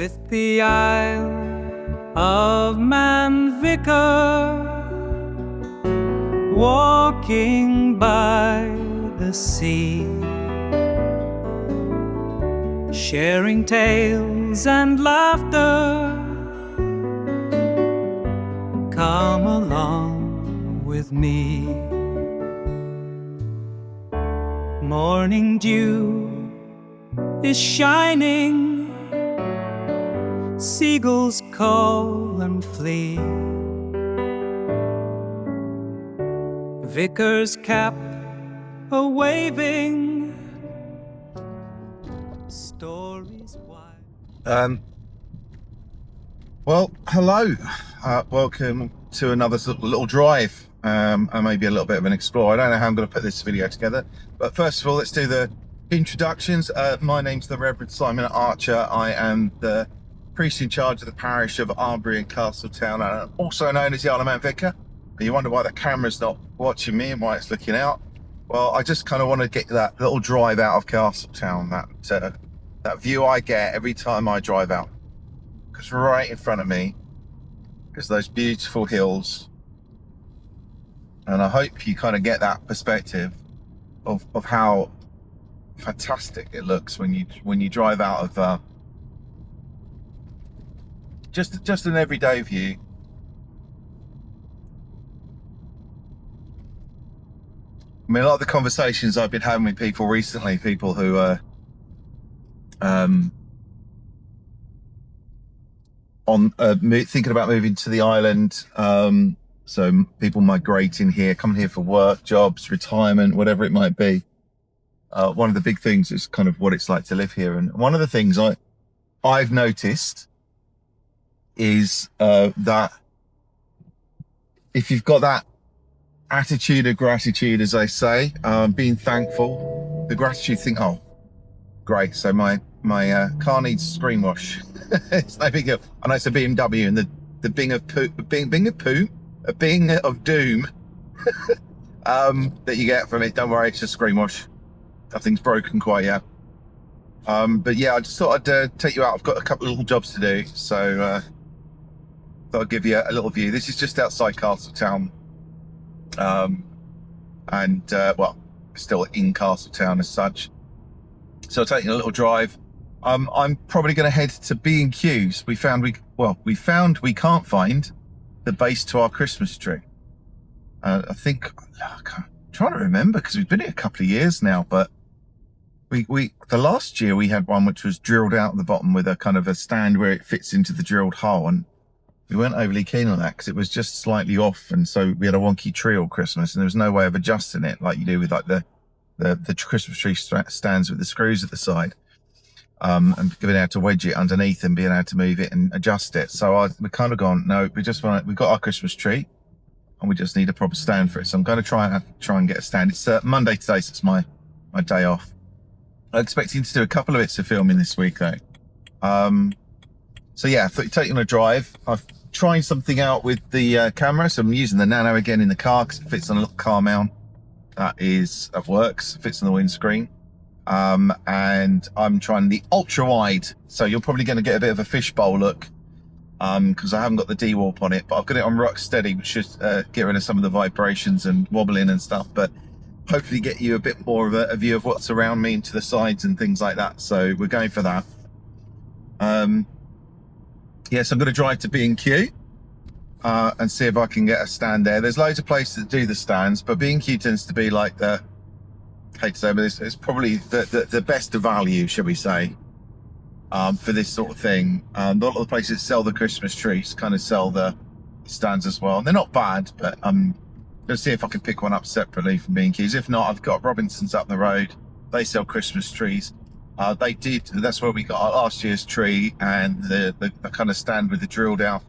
with the Isle of Man Vicar, walking by the sea, sharing tales and laughter. Come along with me. Morning dew is shining, seagulls call and flee. Vicar's cap a-waving, stories wide. Well, hello. Welcome to another sort of little drive, and maybe a little bit of an explore. I don't know how I'm going to put this video together, but first of all, let's do the introductions. My name's the Reverend Simon Archer. I am the priest in charge of the parish of Arbury and Castletown, and also known as the Isle of Man Vicar. You wonder why the camera's not watching me and why it's looking out. Well, I just kind of want to get that little drive out of Castletown, that view I get every time I drive out. Because right in front of me is those beautiful hills, and I hope you kind of get that perspective of how fantastic it looks when you drive out of just an everyday view. I mean, a lot of the conversations I've been having with people recently, people who are thinking about moving to the island, so people migrating here, coming here for work, jobs, retirement, whatever it might be. One of the big things is kind of what it's like to live here, and one of the things I've noticed is that if you've got that attitude of gratitude, as I say, being thankful, the gratitude thing, oh great, so my car needs screen wash. It's no big deal. I know it's a BMW, and the bing of poo, a bing of doom that you get from it. Don't worry, it's just screen wash. Nothing's broken quite yet. But yeah, I just thought I'd take you out. I've got a couple of little jobs to do, so thought I'd give you a little view. This is just outside Castletown, and well, still in Castletown as such. So I'll take you a little drive. I'm probably going to head to B&Q's. We found we can't find the base to our Christmas tree. I think, I'm trying to remember, because we've been here a couple of years now, but the last year we had one which was drilled out at the bottom with a kind of a stand where it fits into the drilled hole, and we weren't overly keen on that because it was just slightly off, and so we had a wonky tree all Christmas, and there was no way of adjusting it like you do with like the Christmas tree stands with the screws at the side, and being able to wedge it underneath and being able to move it and adjust it. So we kind of gone, no, we've got our Christmas tree and we just need a proper stand for it. So I'm going to try and get a stand. It's Monday today, so it's my day off. I'm expecting to do a couple of bits of filming this week though. So yeah, I thought you'd take you on a drive. I've tried something out with the camera, so I'm using the Nano again in the car because it fits on a little car mount. That works, fits on the windscreen. And I'm trying the ultra wide, so you're probably going to get a bit of a fishbowl look, because I haven't got the D-warp on it, but I've got it on rock steady, which should get rid of some of the vibrations and wobbling and stuff, but hopefully get you a bit more of a view of what's around me and to the sides and things like that. So we're going for that. Yes, I'm going to drive to B&Q and see if I can get a stand there. There's loads of places that do the stands, but B&Q tends to be like I hate to say, but it's probably the best of value, shall we say, for this sort of thing. A lot of the places that sell the Christmas trees kind of sell the stands as well. And they're not bad, but I'm going to see if I can pick one up separately from B&Q's. If not, I've got Robinson's up the road. They sell Christmas trees. That's where we got our last year's tree, and the kind of stand with the drilled out.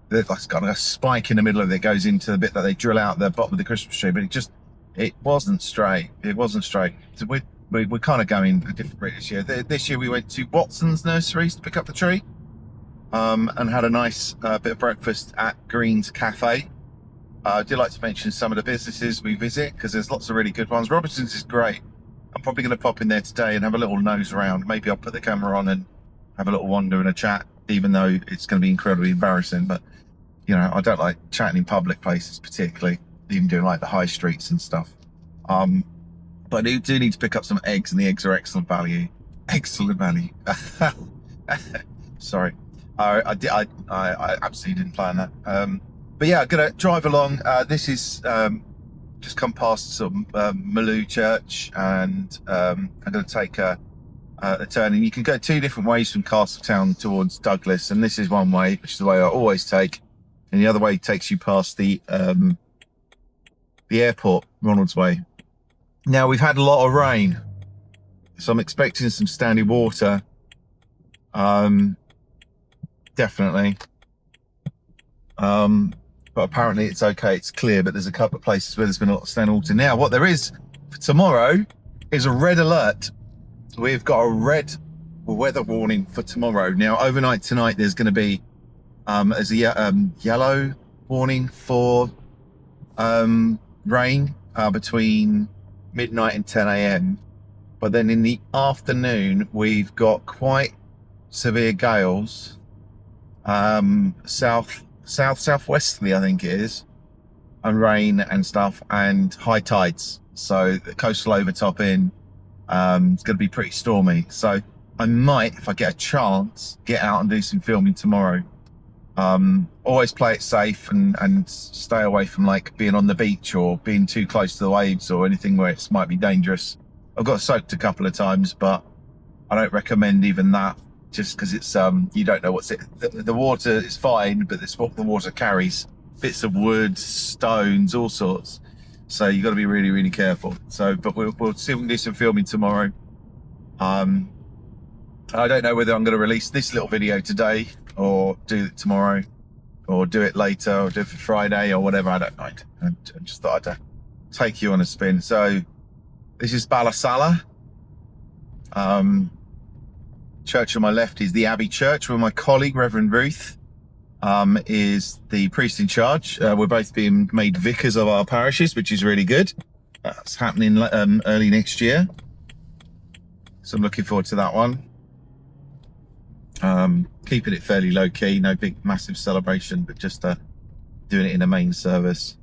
That's got a spike in the middle of it, goes into the bit that they drill out the bottom of the Christmas tree, but it wasn't straight. So we're kind of going a different route this year. This year we went to Watson's Nurseries to pick up the tree, and had a nice bit of breakfast at Green's Cafe. I do like to mention some of the businesses we visit because there's lots of really good ones. Robinson's is great. I'm probably going to pop in there today and have a little nose around. Maybe I'll put the camera on and have a little wander and a chat. even though it's going to be incredibly embarrassing. But, you know, I don't like chatting in public places particularly, even doing like the high streets and stuff. But I do need to pick up some eggs, and the eggs are excellent value. Excellent value. Sorry. I absolutely didn't plan that. But yeah, I'm going to drive along. This is just come past some Maloo Church, and I'm going to take a turn. And you can go 2 different ways from Castletown towards Douglas, and this is one way, which is the way I always take. And the other way takes you past the airport, Ronald's Way. Now, we've had a lot of rain, so I'm expecting some standing water. Definitely. But apparently it's okay, it's clear, but there's a couple of places where there's been a lot of standing water. Now, what there is for tomorrow is a red alert. We've got a red weather warning for tomorrow. Now, overnight tonight, there's going to be as a yellow warning for rain between midnight and 10 a.m. But then in the afternoon, we've got quite severe gales, southwesterly, I think it is, and rain and stuff, and high tides. So the coastal overtopping, it's going to be pretty stormy. So I might, if I get a chance, get out and do some filming tomorrow. Always play it safe and stay away from like being on the beach or being too close to the waves or anything where it might be dangerous. I've got soaked a couple of times, but I don't recommend even that, just because it's you don't know what's it. The water is fine, but it's what the water carries: bits of wood, stones, all sorts. So you've got to be really, really careful. So, but we'll see if we can do some filming tomorrow. I don't know whether I'm going to release this little video today or do it tomorrow, or do it later, or do it for Friday or whatever. I don't know. I just thought I'd take you on a spin. So this is Balasala. Church on my left is the Abbey Church, where my colleague, Reverend Ruth, is the priest in charge. We're both being made vicars of our parishes, which is really good. That's happening early next year. So I'm looking forward to that one. Keeping it fairly low key, no big massive celebration, but just doing it in a main service.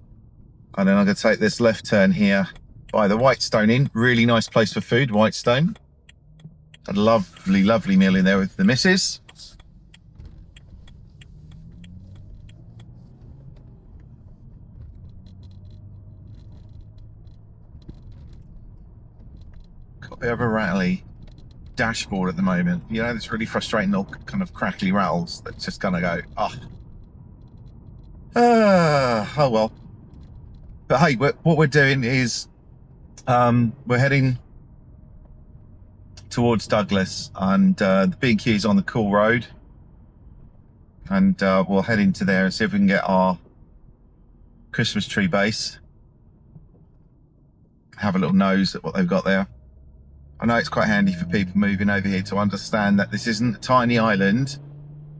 And then I'm going to take this left turn here by the Whitestone Inn. Really nice place for food, Whitestone. Had a lovely, lovely meal in there with the missus. Got a bit of a rattly dashboard at the moment. You know, it's really frustrating, little kind of crackly rattles that just kind of go, oh well. But hey, what we're doing is we're heading towards Douglas, and the B&Q is on the Cool Road, and we'll head into there and see if we can get our Christmas tree base. Have a little nose at what they've got there. I know it's quite handy for people moving over here to understand that this isn't a tiny island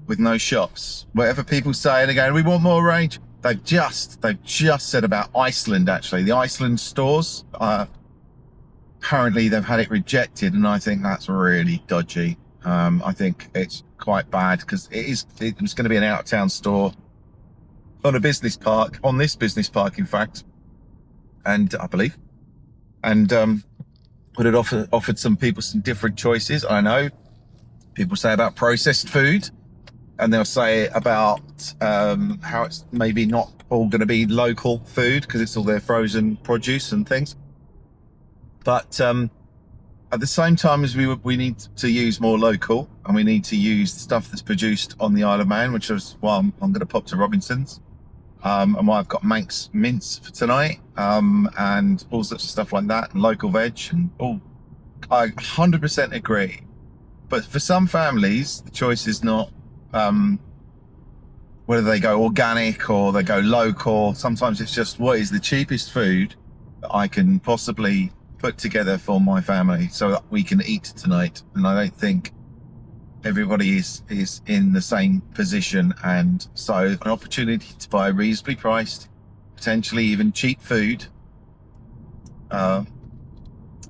with no shops. Whatever people say, they're going, we want more range. They've just said about Iceland, actually. The Iceland stores, apparently they've had it rejected, and I think that's really dodgy. I think it's quite bad, because it was going to be an out-of-town store on this business park, in fact, and I believe, and would have offered some people some different choices. I know people say about processed food, and they'll say about how it's maybe not all going to be local food because it's all their frozen produce and things. But at the same time as we need to use more local, and we need to use the stuff that's produced on the Isle of Man, which is why I'm going to pop to Robinson's, and why I've got Manx mince for tonight, and all sorts of stuff like that, and local veg, and all. I 100% agree. But for some families, the choice is not whether they go organic or they go local. Sometimes it's just what is the cheapest food that I can possibly put together for my family so that we can eat tonight. And I don't think everybody is in the same position, and so an opportunity to buy reasonably priced, potentially even cheap food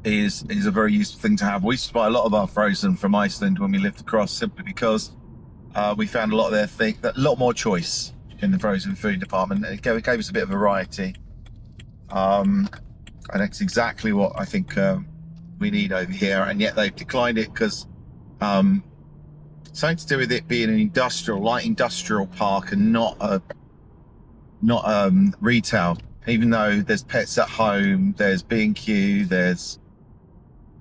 is a very useful thing to have. We used to buy a lot of our frozen from Iceland when we lived across, simply because We found a lot of their a lot more choice in the frozen food department. It gave us a bit of variety. And that's exactly what I think we need over here. And yet they've declined it because something to do with it being an light industrial park and not retail. Even though there's Pets at Home, there's B&Q, there's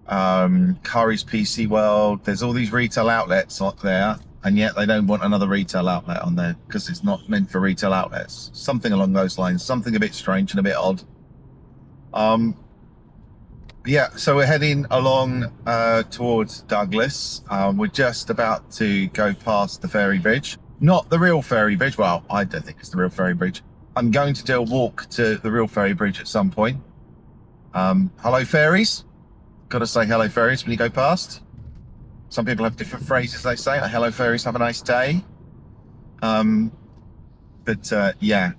Curry's PC World, there's all these retail outlets up there, and yet they don't want another retail outlet on there because it's not meant for retail outlets. Something along those lines, something a bit strange and a bit odd. Yeah, so we're heading along towards Douglas. We're just about to go past the ferry bridge. Not the real ferry bridge. Well, I don't think it's the real ferry bridge. I'm going to do a walk to the real ferry bridge at some point. Hello, ferries. Got to say hello, ferries, when you go past. Some people have different phrases they say, like, hello, ferries, have a nice day. Yeah,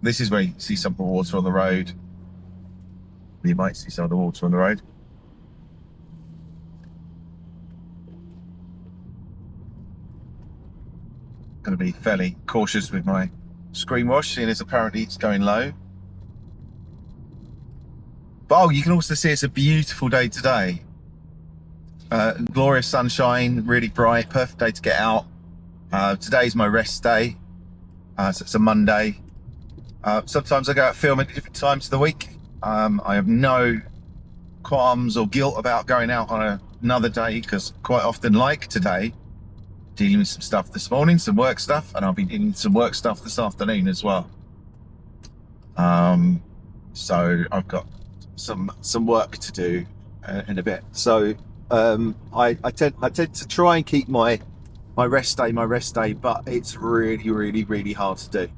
this is where you see some of the water on the road. You might see some of the water on the road. Going to be fairly cautious with my screen wash, seeing as apparently it's going low. But you can also see it's a beautiful day today. Glorious sunshine, really bright, perfect day to get out. Today's my rest day, so it's a Monday. Sometimes I go out filming at different times of the week. I have no qualms or guilt about going out on another day because quite often, like today, dealing with some stuff this morning, some work stuff, and I'll be dealing with some work stuff this afternoon as well. So I've got some work to do in a bit. So I tend to try and keep my rest day, but it's really hard to do.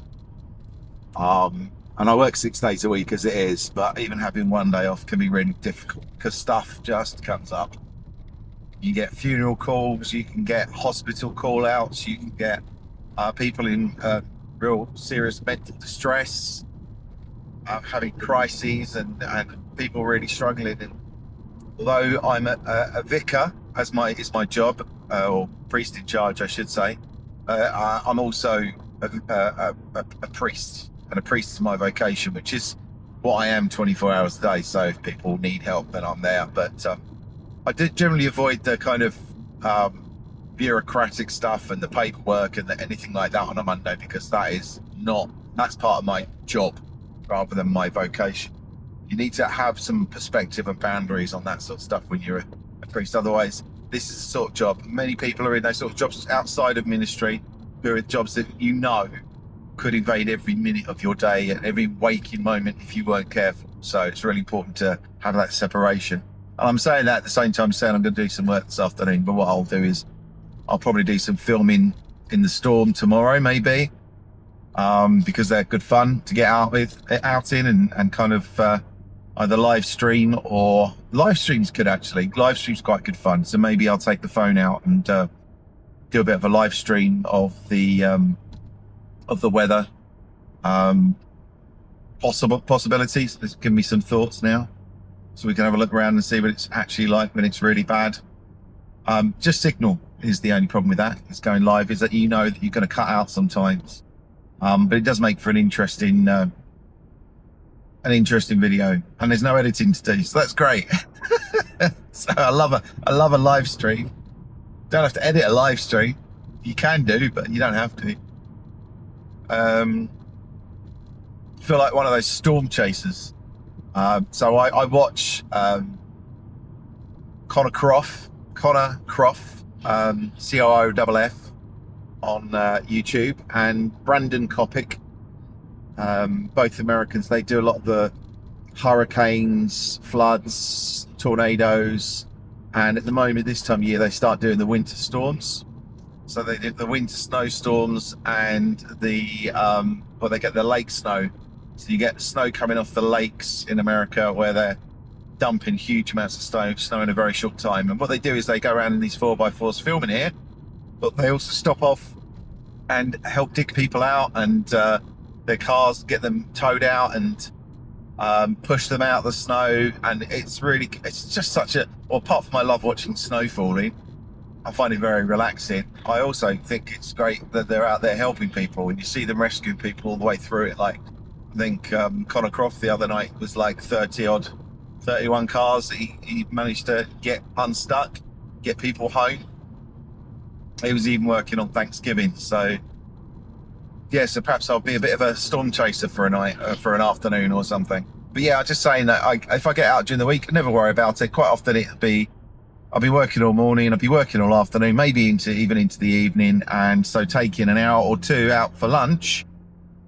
And I work 6 days a week as it is, but even having one day off can be really difficult because stuff just comes up. You get funeral calls, you can get hospital call outs, you can get people in real serious mental distress, having crises and people really struggling. And although I'm a vicar, is my job, or priest in charge, I should say, I'm also a priest. And a priest is my vocation, which is what I am 24 hours a day. So if people need help, then I'm there. But I did generally avoid the kind of bureaucratic stuff and the paperwork and anything like that on a Monday, because that's part of my job rather than my vocation. You need to have some perspective and boundaries on that sort of stuff when you're a priest. Otherwise, this is the sort of job. Many people are in those sort of jobs outside of ministry, who are in jobs that could invade every minute of your day and every waking moment if you weren't careful. So it's really important to have that separation. And I'm saying that at the same time saying I'm going to do some work this afternoon, but what I'll do is I'll probably do some filming in the Storm tomorrow, maybe, because they're good fun to get out in and kind of either live stream or live streams quite good fun. So maybe I'll take the phone out and do a bit of a live stream of the weather. Possibilities. It's given me some thoughts now, so we can have a look around and see what it's actually like when it's really bad. Just signal is the only problem with that. It's going live is that that you're going to cut out sometimes, but it does make for an interesting video, and there's no editing to do, so that's great. So I love a live stream. Don't have to edit a live stream. You can do, but you don't have to. Feel like one of those storm chasers. So I watch Connor Croft, COOFF, on YouTube, and Brandon Kopic, both Americans. They do a lot of the hurricanes, floods, tornadoes, and at the moment, this time of year, they start doing the winter storms. So they did the winter snowstorms and they get the lake snow. So you get snow coming off the lakes in America where they're dumping huge amounts of snow in a very short time. And what they do is they go around in these 4x4s filming here, but they also stop off and help dig people out and their cars, get them towed out and push them out of the snow. And it's just such apart from I love watching snow falling, I find it very relaxing. I also think it's great that they're out there helping people, and you see them rescuing people all the way through it. Like, I think Connor Croft the other night was like 31 cars that he managed to get unstuck, get people home. He was even working on Thanksgiving. So yeah, so perhaps I'll be a bit of a storm chaser for a night, for an afternoon or something. But yeah, I'm just saying that if I get out during the week, I never worry about it. Quite often I'll be working all morning, I'll be working all afternoon, maybe even into the evening. And so taking an hour or two out for lunch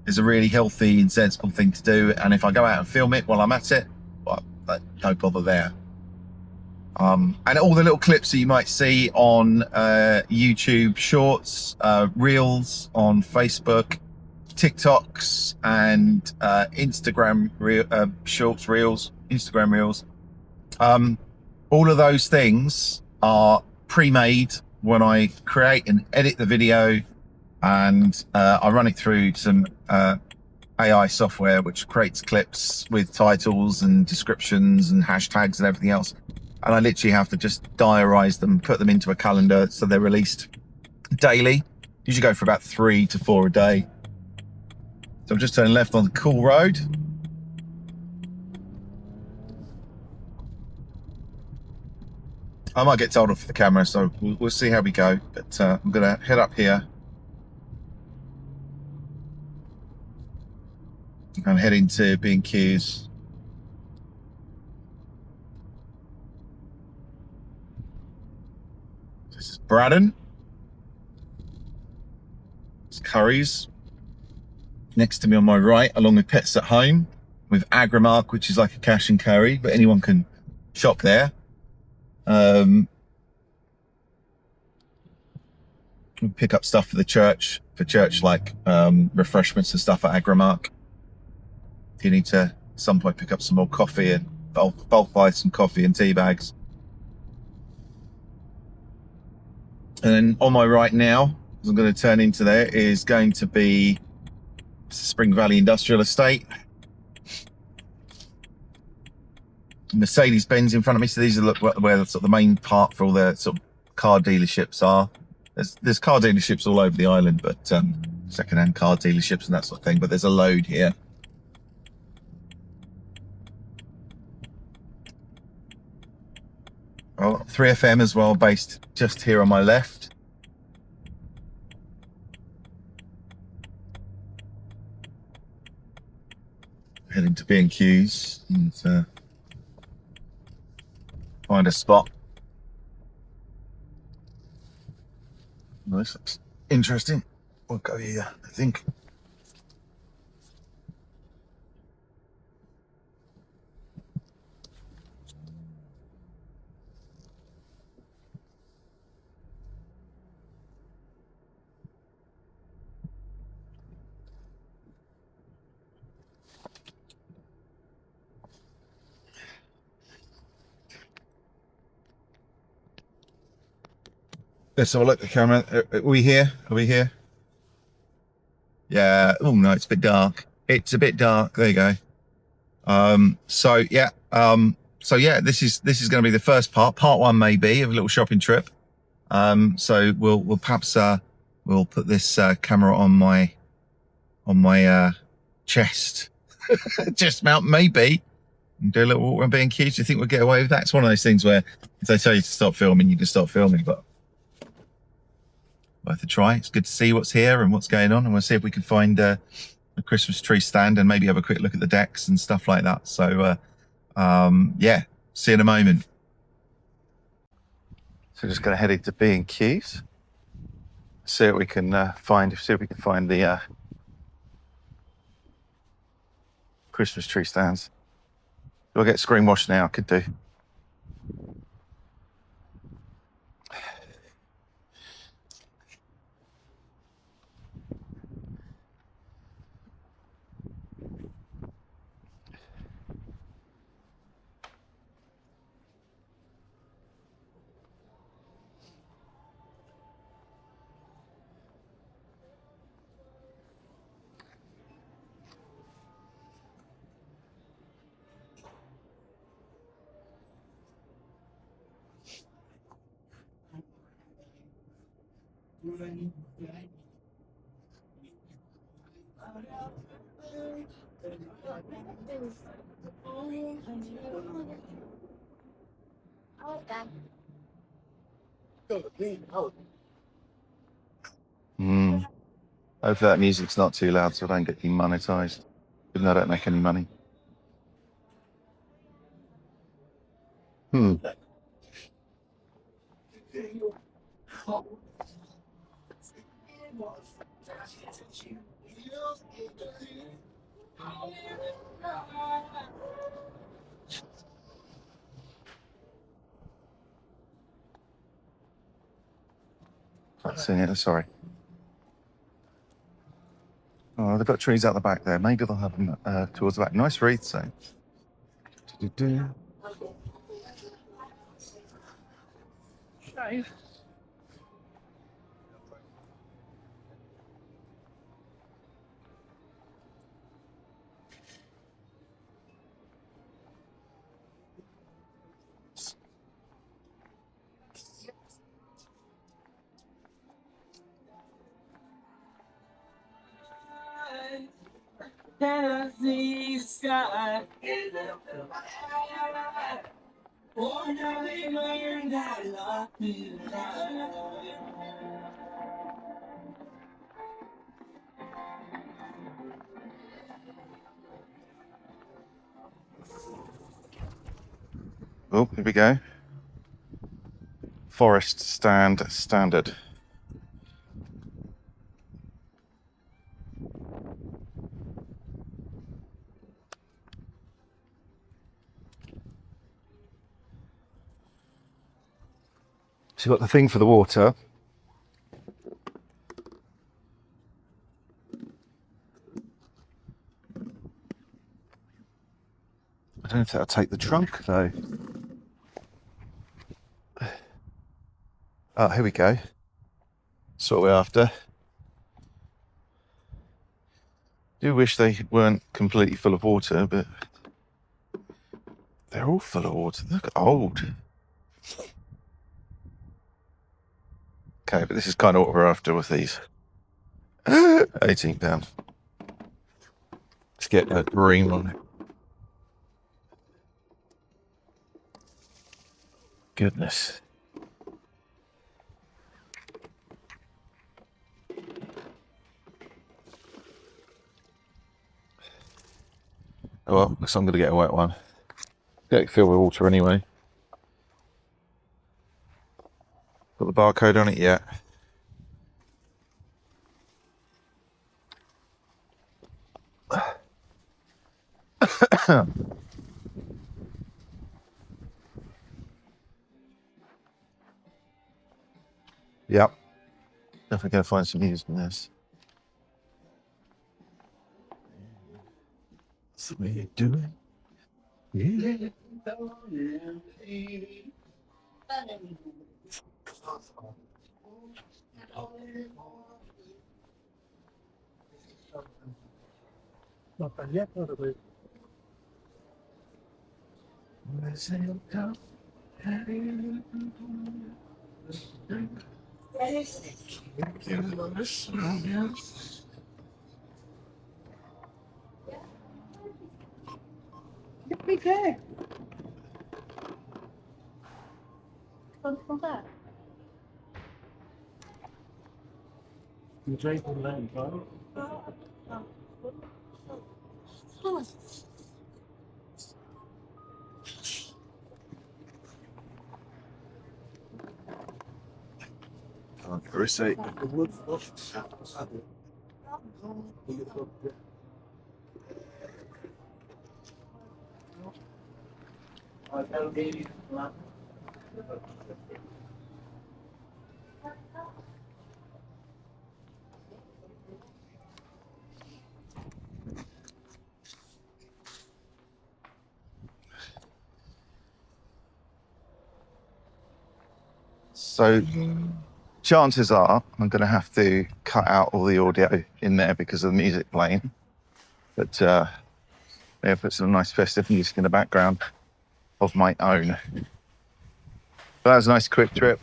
is a really healthy and sensible thing to do. And if I go out and film it while I'm at it, well, no bother there. And all the little clips that you might see on YouTube Shorts, Reels on Facebook, TikToks, and Instagram Shorts, Reels, Instagram Reels. All of those things are pre-made when I create and edit the video, and I run it through some AI software which creates clips with titles and descriptions and hashtags and everything else. And I literally have to just diarize them, put them into a calendar so they're released daily. Usually go for about 3 to 4 a day. So I'm just turning left on the cool road. I might get told off for the camera, so we'll see how we go. But I'm going to head up here and head into B&Q's. This is Braddon. It's Curry's. Next to me on my right, along with Pets at Home, with Agrimark, which is like a cash and carry, but anyone can shop there. Pick up stuff for the church, like refreshments and stuff at Agrimark. If you need to at some point pick up some more coffee and bulk buy some coffee and tea bags. And then on my right now, as I'm going to turn into there, is going to be Spring Valley Industrial Estate. Mercedes-Benz in front of me. So these are where the sort of the main part for all the sort of car dealerships are. There's car dealerships all over the island, but second-hand car dealerships and that sort of thing. But there's a load here. Oh, 3FM as well, based just here on my left. Heading to B&Q's and find a spot. Oh, this looks interesting. We'll go here, I think. Let's have a look at the camera. Are we here? Are we here? Yeah. Oh no, it's a bit dark. It's a bit dark. There you go. So yeah. This is going to be the first part one maybe, of a little shopping trip. So we'll perhaps we'll put this camera on my chest chest mount maybe, and do a little walk around B&Q. Do you think we'll get away with that? It's one of those things where if they tell you to stop filming, you can stop filming, but worth a try. It's good to see what's here and what's going on, and we'll see if we can find a Christmas tree stand and maybe have a quick look at the decks and stuff like that. So yeah, see you in a moment. So just going to head into B&Q's, see what we can find the Christmas tree stands. Do I get screen wash now? Could do. Hopefully that music's not too loud so I don't get demonetized, even though I don't make any money. Sorry. Oh, they've got trees out the back there. Maybe they'll have them towards the back. Nice wreath, so. Oh, here we go. Forest stand standard. So you've got the thing for the water. I don't know if that'll take the trunk though. Oh, here we go. That's what we're after. Do wish they weren't completely full of water, but they're all full of water. Look old. Okay, but this is kind of what we're after with these. £18. Let's get a green on it. Goodness. Oh well, guess I'm going to get a wet one. Get it filled with water anyway. Got the barcode on it yet? Yep. Definitely going to find some use in this. That's the way you do it. Yeah. Pretty good. What's for that? You drink from that, right? Receipt. So chances are I'm going to have to cut out all the audio in there because of the music playing. But yeah, put some nice festive music in the background of my own. But that was a nice quick trip.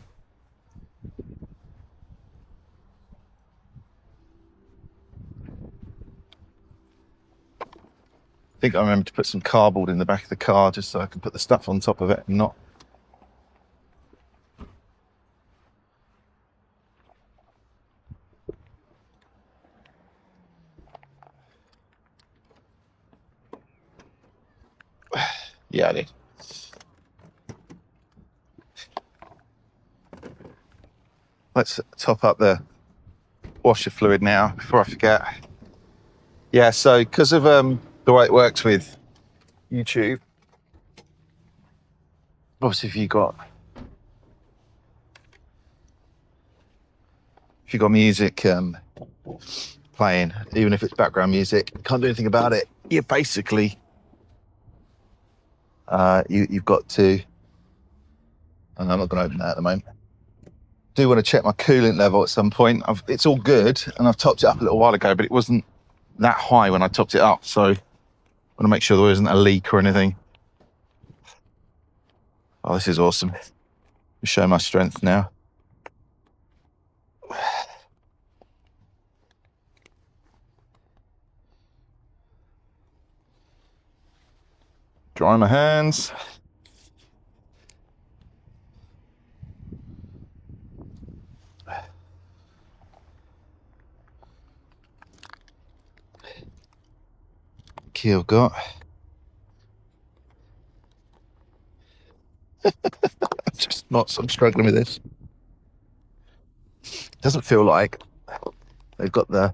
think I remember to put some cardboard in the back of the car just so I can put the stuff on top of it and not. Yeah, I did. Let's top up the washer fluid now before I forget. Yeah, so because of the way it works with YouTube, obviously if you got music playing, even if it's background music, you can't do anything about it. You basically you've got to. And I'm not going to open that at the moment. Do want to check my coolant level at some point. It's all good, and I've topped it up a little while ago, but it wasn't that high when I topped it up, so I want to make sure there isn't a leak or anything. Oh, this is awesome. Show my strength now. Dry my hands. Key I've got. I'm struggling with this. Doesn't feel like they've got the.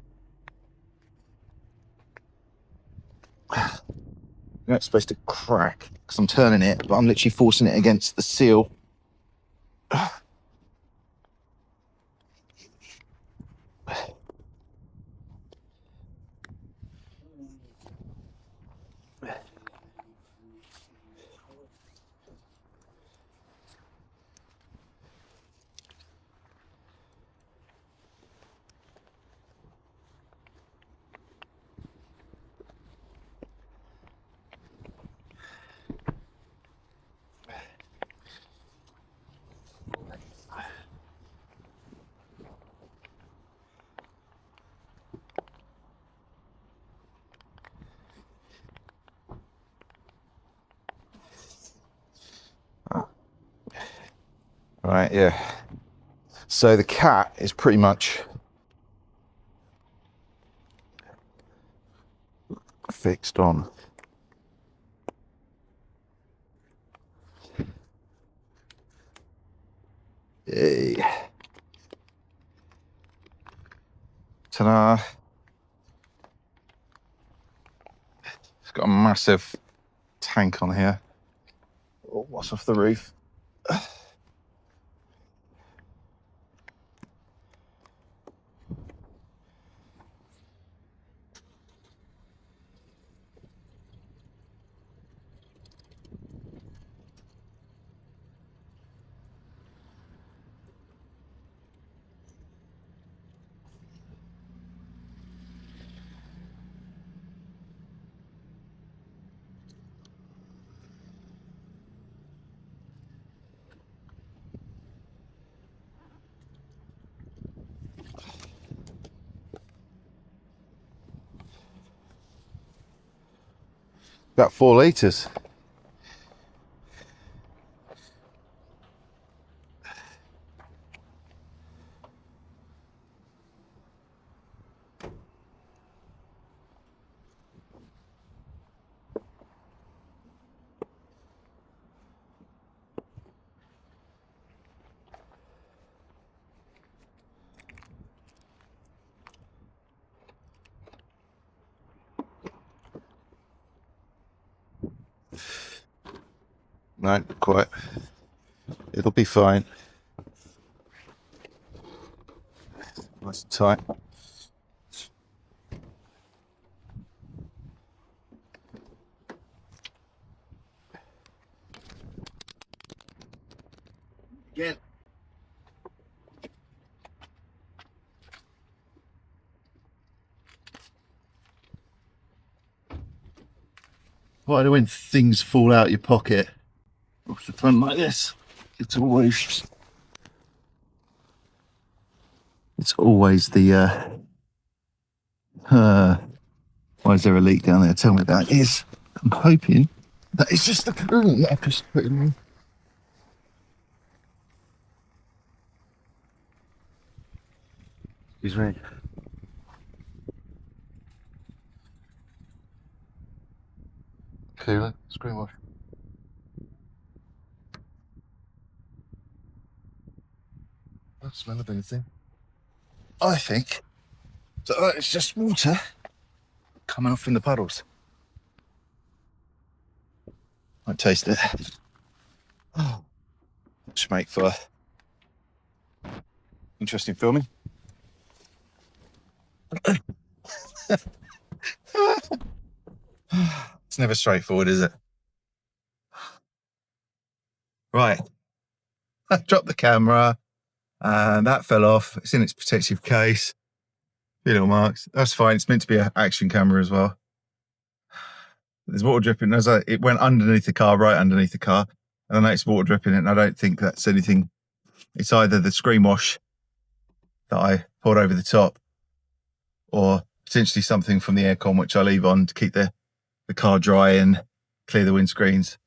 It's supposed to crack because I'm turning it, but I'm literally forcing it against the seal. Right, yeah. So the cat is pretty much fixed on. Yay. Ta-da. It's got a massive tank on here. Oh, what's off the roof? About 4 litres. No, not quite. It'll be fine. Nice and tight. Again. Why do when things fall out your pocket off the front like this? It's always the why is there a leak down there? Tell me that is. I'm hoping that it's just the coolant that I've just put in. Excuse me. Coolant, screen wash. I don't smell of anything. I think that it's just water coming off in the puddles. I'll taste it. Oh, that should make for interesting filming. It's never straightforward, is it? Right. I dropped the camera and that fell off. It's in its protective case. Few little marks. That's fine. It's meant to be an action camera as well. There's water dripping. It went underneath the car, right underneath the car. And I noticed water dripping in it, and I don't think that's anything. It's either the screen wash that I poured over the top or potentially something from the aircon, which I leave on to keep the car dry and clear the windscreens.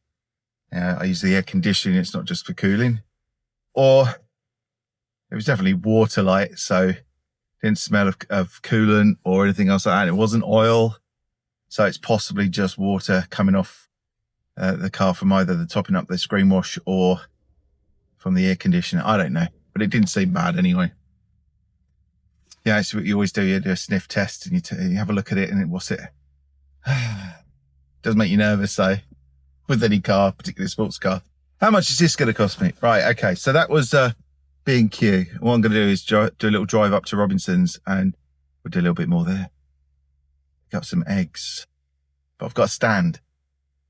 I use the air conditioning. It's not just for cooling. Or it was definitely water light, so it didn't smell of coolant or anything else like that. It wasn't oil. So it's possibly just water coming off the car from either the topping up the screen wash or from the air conditioner. I don't know, but it didn't seem bad anyway. Yeah, it's what you always do. You do a sniff test and you have a look at it and what's it? Does make you nervous, though, with any car, particularly a sports car. How much is this going to cost me? Right, okay, so that was B&Q. What I'm going to do is do a little drive up to Robinson's and we'll do a little bit more there. Got some eggs, but I've got a stand.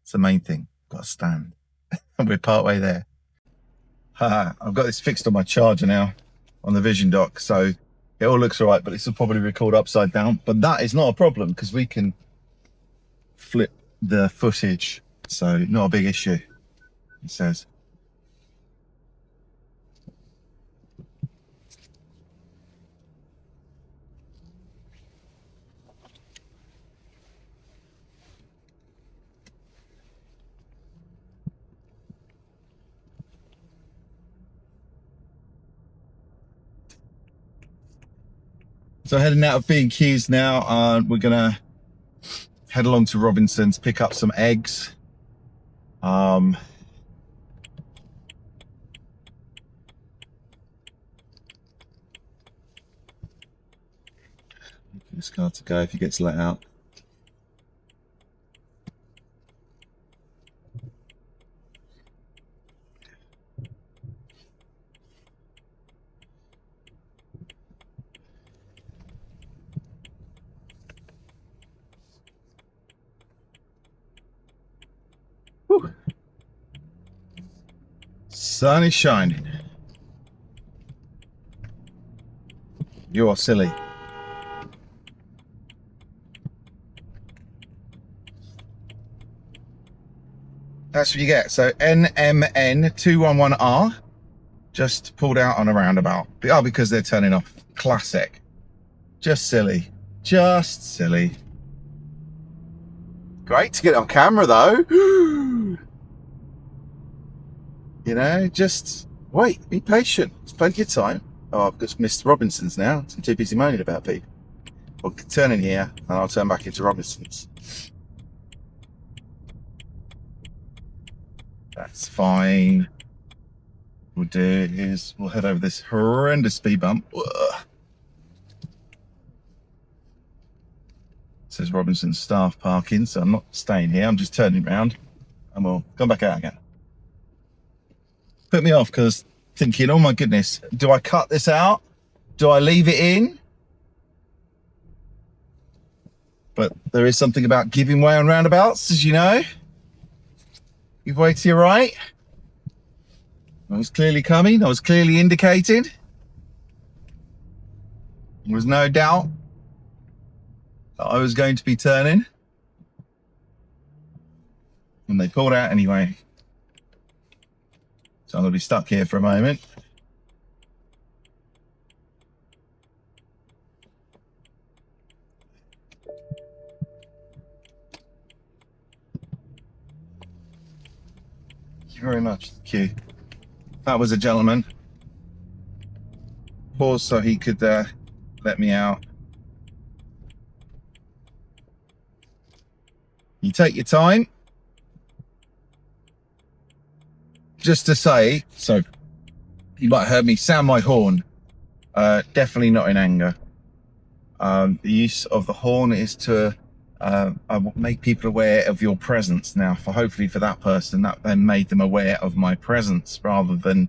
It's the main thing. I've got a stand. And we're part way there. I've got this fixed on my charger now on the Vision dock, so it all looks all right, but this will probably record upside down. But that is not a problem because we can flip the footage, so not a big issue, it says. So heading out of B&Q's now, we're gonna head along to Robinson's, pick up some eggs. This car to go if he gets let out. Whew. Sun is shining. You are silly. That's what you get. So NMN211R just pulled out on a roundabout. Oh, because they're turning off. Classic. Just silly. Just silly. Great to get it on camera though. You know, just wait, be patient. There's plenty of time. Oh, I've just missed Robinson's now. I'm too busy moaning about people. I'll turn in here and I'll turn back into Robinson's. That's fine. We'll do is we'll head over this horrendous speed bump. Ugh. It says Robinson staff parking, so I'm not staying here. I'm just turning around and we'll come back out again. Put me off because thinking, oh my goodness, do I cut this out? Do I leave it in? But there is something about giving way on roundabouts, as you know. Give way to your right. I was clearly coming. I was clearly indicated. There was no doubt that I was going to be turning. And they pulled out anyway. So I'm going to be stuck here for a moment. you very much. Thank you. That was a gentleman. Pause so he could let me out. You take your time. Just to say, so you might have heard me sound my horn. Definitely not in anger. The use of the horn is to make people aware of your presence. Now, hopefully for that person, that then made them aware of my presence rather than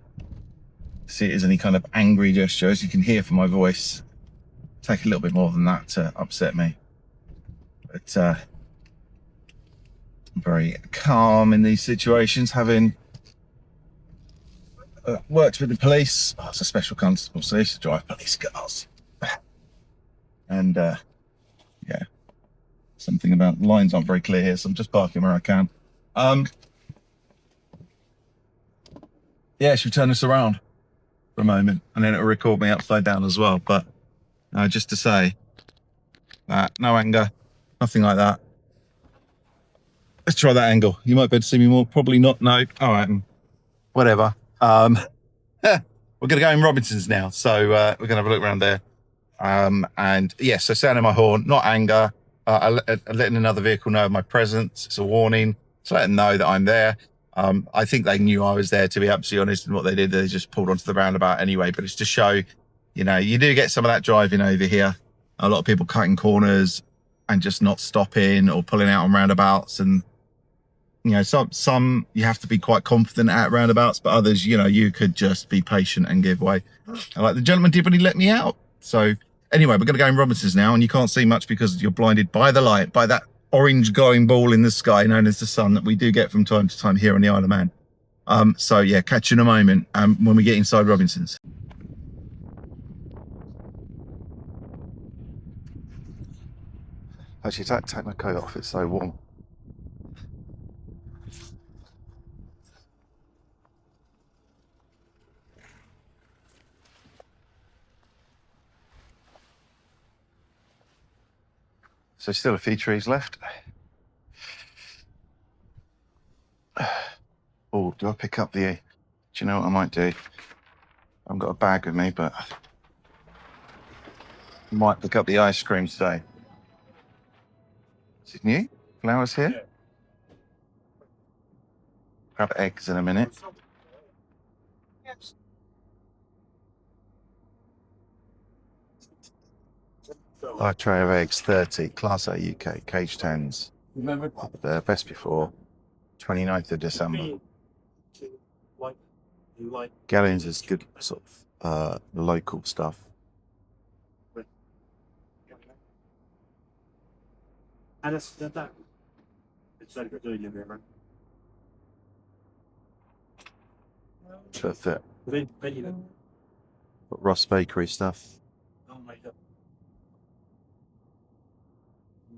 see it as any kind of angry gesture. As you can hear from my voice, take a little bit more than that to upset me. But I'm very calm in these situations, having worked with the police. I was a special constable, so I used to drive police cars. And yeah, something about lines aren't very clear here, so I'm just parking where I can. Yeah, should we turn this around for a moment, and then it'll record me upside down as well. But just to say that no anger, nothing like that. Let's try that angle. You might be able to see me more. Probably not. No. All right. Whatever. We're going to go in Robinson's now, so we're going to have a look around there. And yeah, so sounding my horn, not anger. Letting another vehicle know of my presence. It's a warning. So let them know that I'm there. I think they knew I was there, to be absolutely honest. And what they did, they just pulled onto the roundabout anyway. But it's to show, you know, you do get some of that driving over here. A lot of people cutting corners and just not stopping or pulling out on roundabouts. And, you know, some you have to be quite confident at roundabouts, but others, you know, you could just be patient and give way. And like the gentleman did when he let me out. So anyway, we're going to go in Robinson's now, and you can't see much because you're blinded by the light, by that orange glowing ball in the sky known as the sun that we do get from time to time here on the Isle of Man. So yeah, catch you in a moment when we get inside Robinson's. Actually, take my coat off, it's so warm. So still a few trees left. Oh, do I pick up the... Do you know what I might do? I haven't got a bag with me, but I might pick up the ice cream today. Is it new? Flowers here? Yeah. Grab eggs in a minute. Our tray of eggs, 30, Class A UK, cage 10s. Remember The best before, 29th of December. Gallons is good, sort of local stuff. And it's that. It's like doing you remember. But Ross Bakery stuff. Oh my God.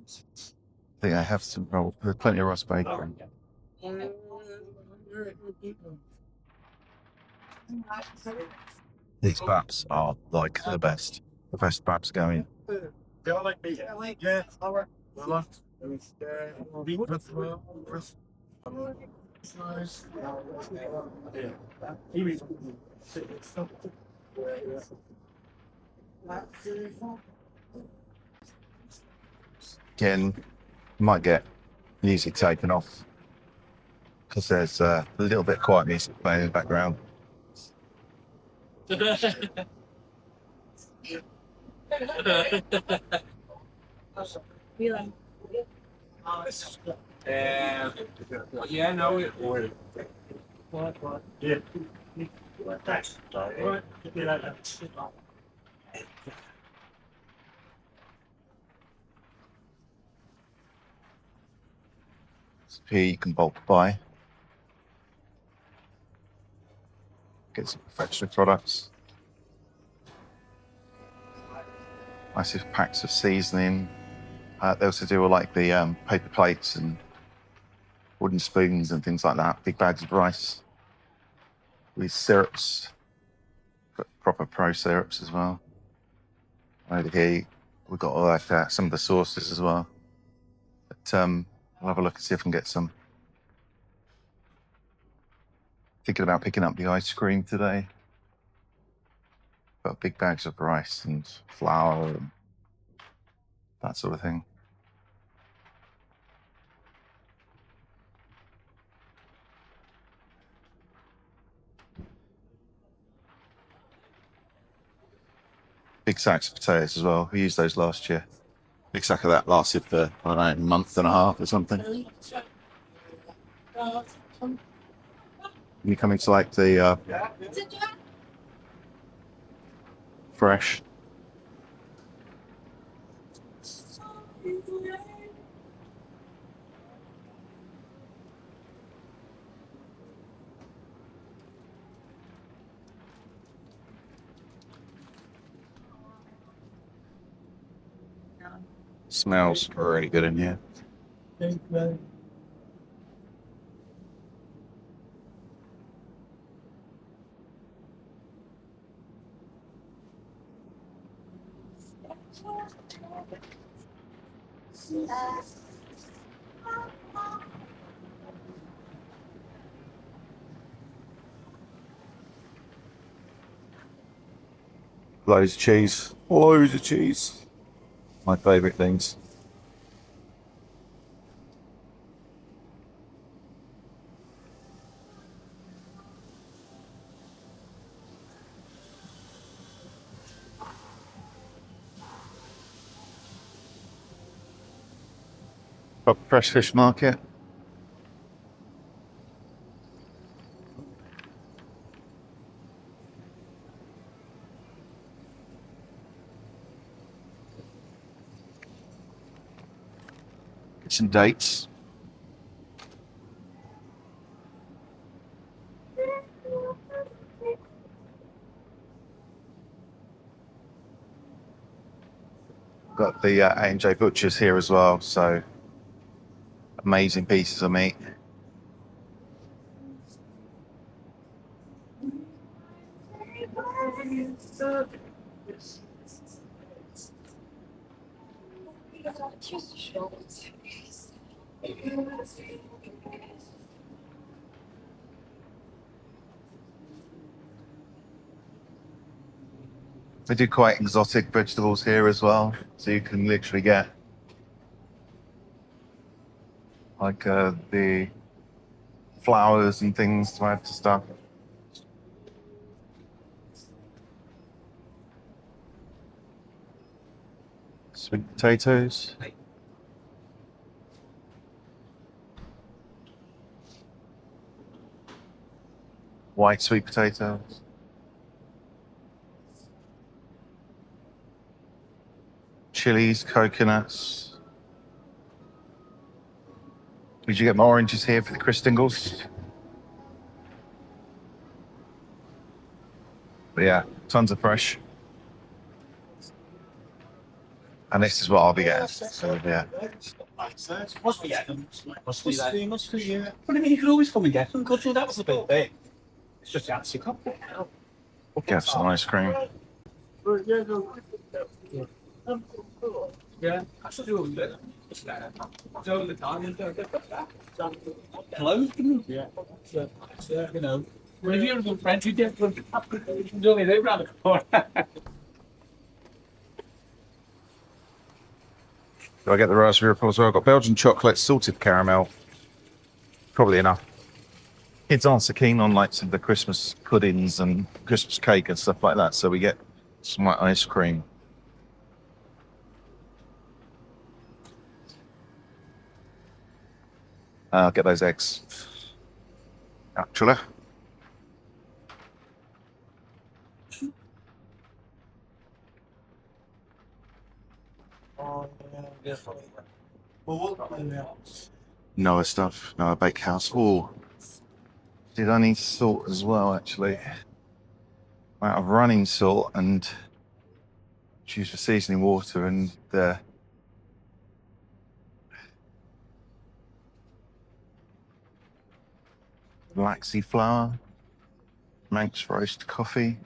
I think I have some roll. There's plenty of Ross Bakery. These baps are like the best baps going. Yeah, like me. Yeah, all right. Again, might get music taken off because there's a little bit of quiet music playing in the background. Yeah, no, it would. What? Yeah. Thanks. So here you can bulk buy. Get some confectionery products. Massive packs of seasoning. They also do all like the paper plates and wooden spoons and things like that. Big bags of rice with syrups, proper pro syrups as well. Over here we've got all like some of the sauces as well. But I'll have a look and see if I can get some. Thinking about picking up the ice cream today. Got big bags of rice and flour and that sort of thing. Big sacks of potatoes as well. We used those last year. Big sack of that lasted for, I don't know, a month and a half or something. You coming to like the fresh? Smells really good in here. Loads of cheese. Loads of cheese. My favourite things. Proper fresh fish market. Get some dates. Got the A&J Butchers here as well, so amazing pieces of meat. They do quite exotic vegetables here as well, so you can literally get like the flowers and things to add to stuff. Sweet potatoes. White sweet potatoes. Chilies, coconuts. Did you get more oranges here for the Christingles? But yeah, tons of fresh. And this is what I'll be getting. So yeah. Must be them. Must be that. Must be, yeah. What do you mean you could always come and get them? Good thing that was a bit big. It's just the answer cup. Get some ice cream. Yeah, actually, do it. Hello? Yeah. You know, if you're a good friend, you get them. Do it around the corner. Do I get the raspberry ripple as well? I've got Belgian chocolate, salted caramel. Probably enough. Kids aren't so keen on like some of the Christmas puddings and Christmas cake and stuff like that, so we get some white ice cream. I'll get those eggs. Actually. Noah stuff, Noah Bakehouse. Oh, did I need salt as well, actually? I'm out of running salt and choose for seasoning water and the flaxseed flour, Manx roast coffee,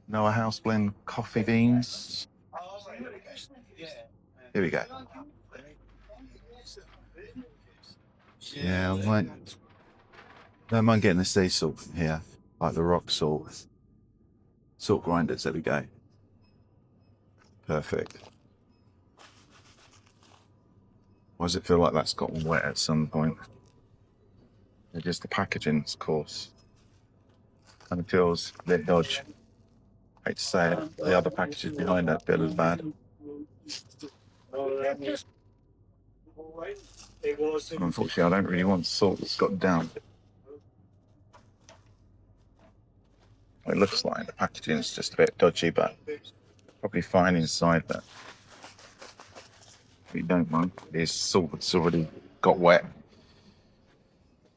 Noah House blend coffee beans. Here we go. Yeah, I might Don't mind getting the sea salt from here, like the rock salt. Salt grinders, there we go. Perfect. Why does it feel like that's gotten wet at some point? It's just the packaging's coarse. And it feels a bit dodgy. Hate to say it, the other packages behind that feel as bad. Unfortunately, I don't really want salt that's got down. It looks like the packaging is just a bit dodgy, but probably fine inside. But we don't want is salt that's already got wet.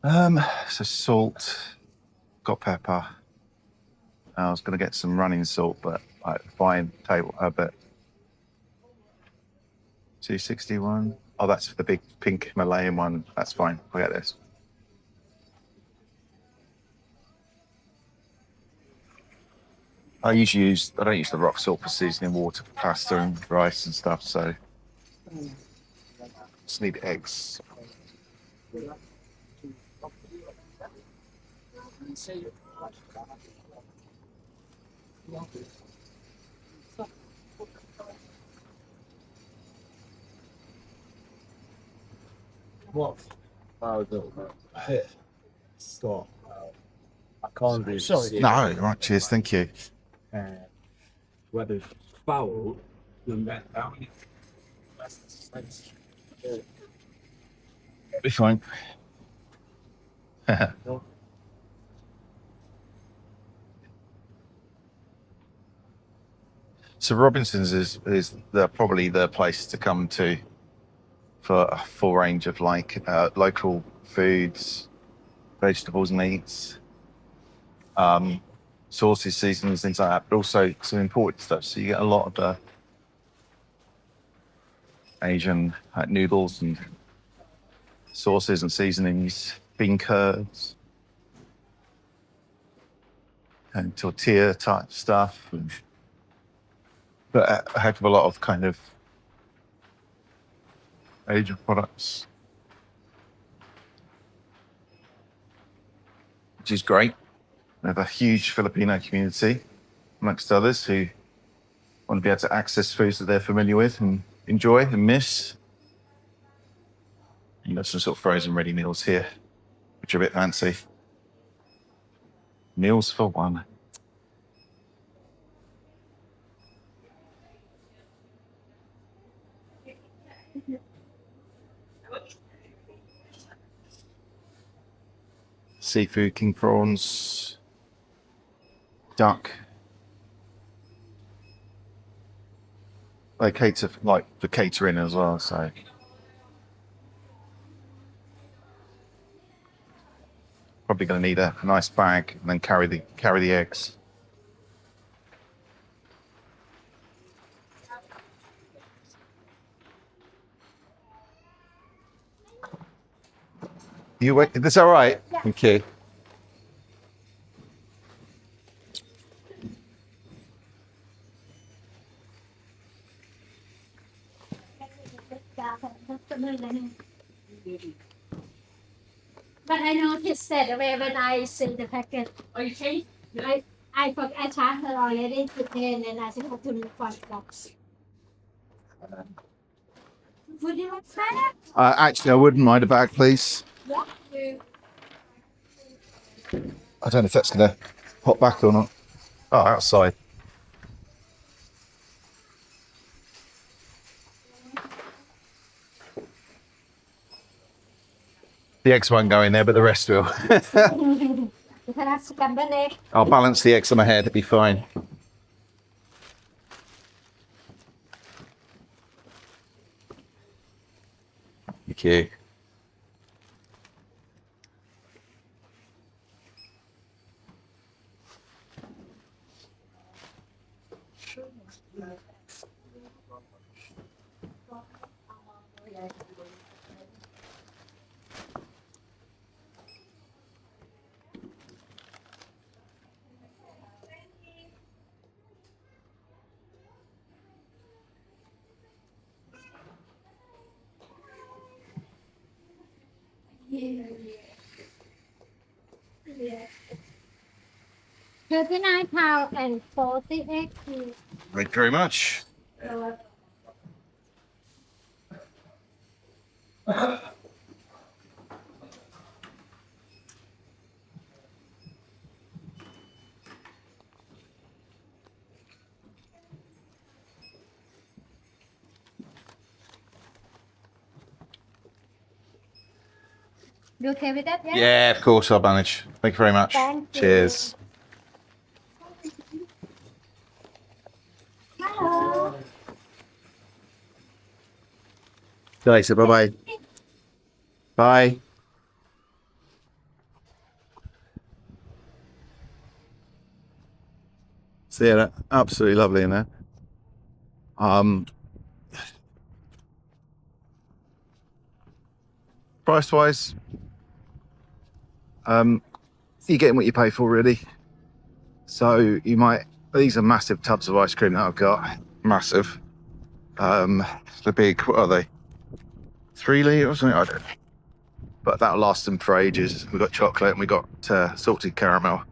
So salt, got pepper. I was going to get some running salt, but like fine table, but 261. Oh, that's the big pink Himalayan one. That's fine. I'll get this. I don't use the rock salt for seasoning water for pasta and rice and stuff, so just need eggs. What? Oh, Scott. I can't really see No, right, cheers, thank you. whether it's foul than that. Be fine. So Robinson's is probably the place to come to for a full range of local foods, vegetables, meats, sauces, seasonings, things like that, but also some imported stuff. So you get a lot of the Asian noodles and sauces and seasonings, bean curds, and tortilla type stuff, but a heck of a lot of kind of Asian products, which is great. We have a huge Filipino community, amongst others, who want to be able to access foods that they're familiar with and enjoy and miss. You got some sort of frozen ready meals here, which are a bit fancy. Meals for one. Seafood, king prawns, duck. They cater for catering as well, so probably going to need a nice bag and then carry the eggs. You wait. That's all right. Yeah. Thank you. But I noticed that when I see the packet, I charged her already today, and then I said, "Open the front box." Would you like that? Actually, I wouldn't mind a bag, please. Yeah. I don't know if that's going to pop back or not. Oh, outside. The eggs won't go in there, but the rest will. I'll balance the eggs on my head, it'll be fine. Thank you. Yeah. 39 pounds and 48 p. Thank you very much. You okay with that? Yeah. Yeah, of course I'll manage. Thank you very much. Thank you. Cheers. Hello. Okay, so bye-bye. Bye. So yeah, absolutely lovely in there. Price-wise, you're getting what you pay for, really. So you might. These are massive tubs of ice cream that I've got. Massive. The big. What are they? 3 litre or something? I don't know. But that'll last them for ages. We got chocolate and we got salted caramel.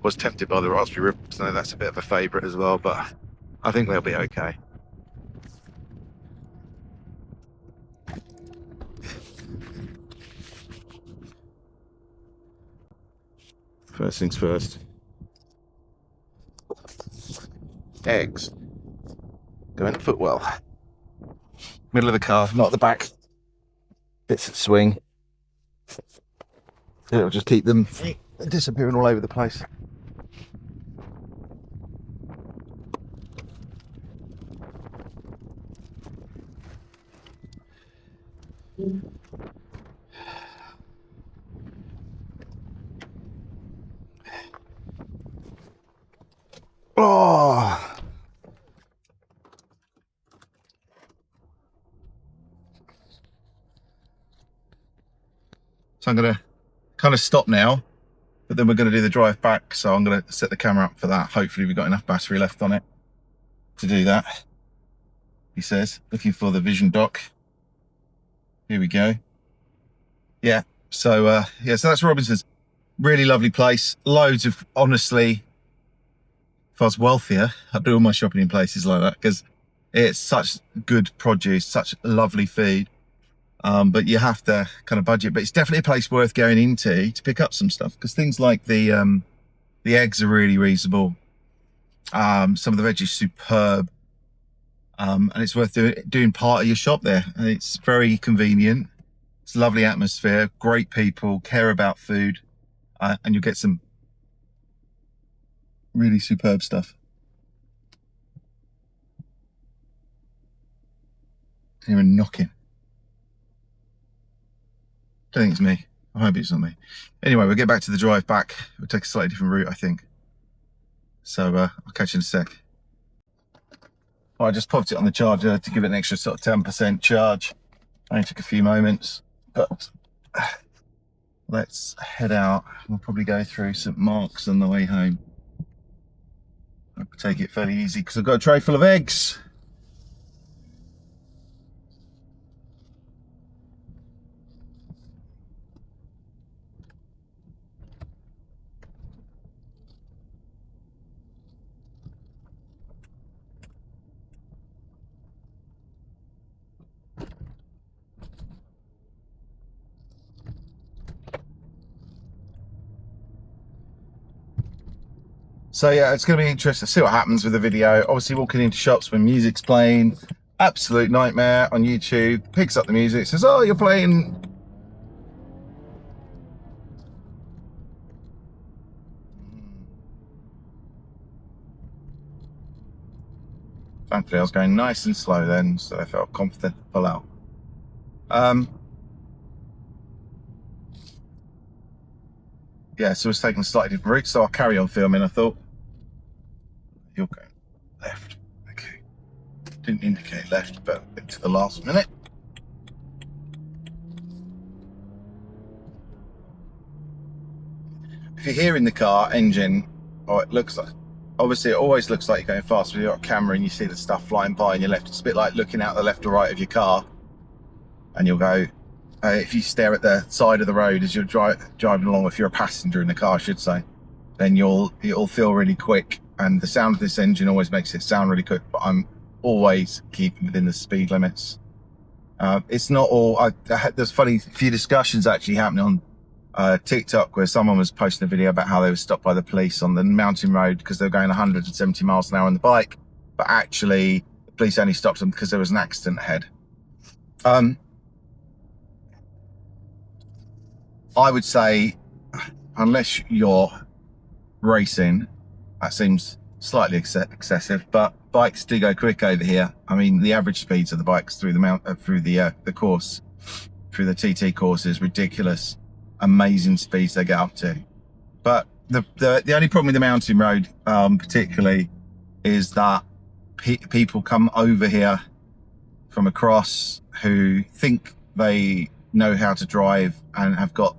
Was tempted by the raspberry ribs. I know that's a bit of a favourite as well, but I think they'll be okay. First things first. Eggs. Go in the footwell. Middle of the car, not the back. Bits that swing. It'll just keep them disappearing all over the place. Oh! So I'm going to kind of stop now, but then we're going to do the drive back. So I'm going to set the camera up for that. Hopefully we've got enough battery left on it to do that. He says, looking for the vision dock. Here we go. Yeah. So, so that's Robinson's. Really lovely place. Loads of, honestly, if I was wealthier, I'd do all my shopping in places like that because it's such good produce, such lovely food. But you have to kind of budget. But it's definitely a place worth going into to pick up some stuff because things like the eggs are really reasonable. Some of the veg is superb, and it's worth doing part of your shop there. And it's very convenient. It's a lovely atmosphere, great people, care about food, and you'll get some really superb stuff. Hearing knocking. I don't think it's me. I hope it's not me. Anyway, we'll get back to the drive back. We'll take a slightly different route, I think. So I'll catch you in a sec. I just popped it on the charger to give it an extra sort of 10% charge. Only took a few moments, but let's head out. We'll probably go through St. Mark's on the way home. I'll take it fairly easy because I've got a tray full of eggs. So yeah, it's going to be interesting to see what happens with the video. Obviously walking into shops when music's playing, absolute nightmare on YouTube. Picks up the music, says, oh, you're playing. Thankfully I was going nice and slow then, so I felt confident to pull out. Yeah, so it's taking a slightly different route, so I'll carry on filming, I thought. You're going left. Okay. Didn't indicate left, but to the last minute. If you're hearing the car engine, or it looks like, obviously it always looks like you're going fast when you've got a camera and you see the stuff flying by on your left. It's a bit like looking out the left or right of your car and you'll go, if you stare at the side of the road as you're driving along, if you're a passenger in the car, I should say, then it'll feel really quick. And the sound of this engine always makes it sound really quick, but I'm always keeping within the speed limits. It's not all. There's funny few discussions actually happening on TikTok where someone was posting a video about how they were stopped by the police on the mountain road because they were going 170 miles an hour on the bike, but actually the police only stopped them because there was an accident ahead. I would say, unless you're racing, that seems slightly excessive, but bikes do go quick over here. I mean, the average speeds of the bikes through the course, through the TT course is ridiculous. Amazing speeds they get up to. But the only problem with the mountain road, particularly, is that people come over here from across who think they know how to drive and have got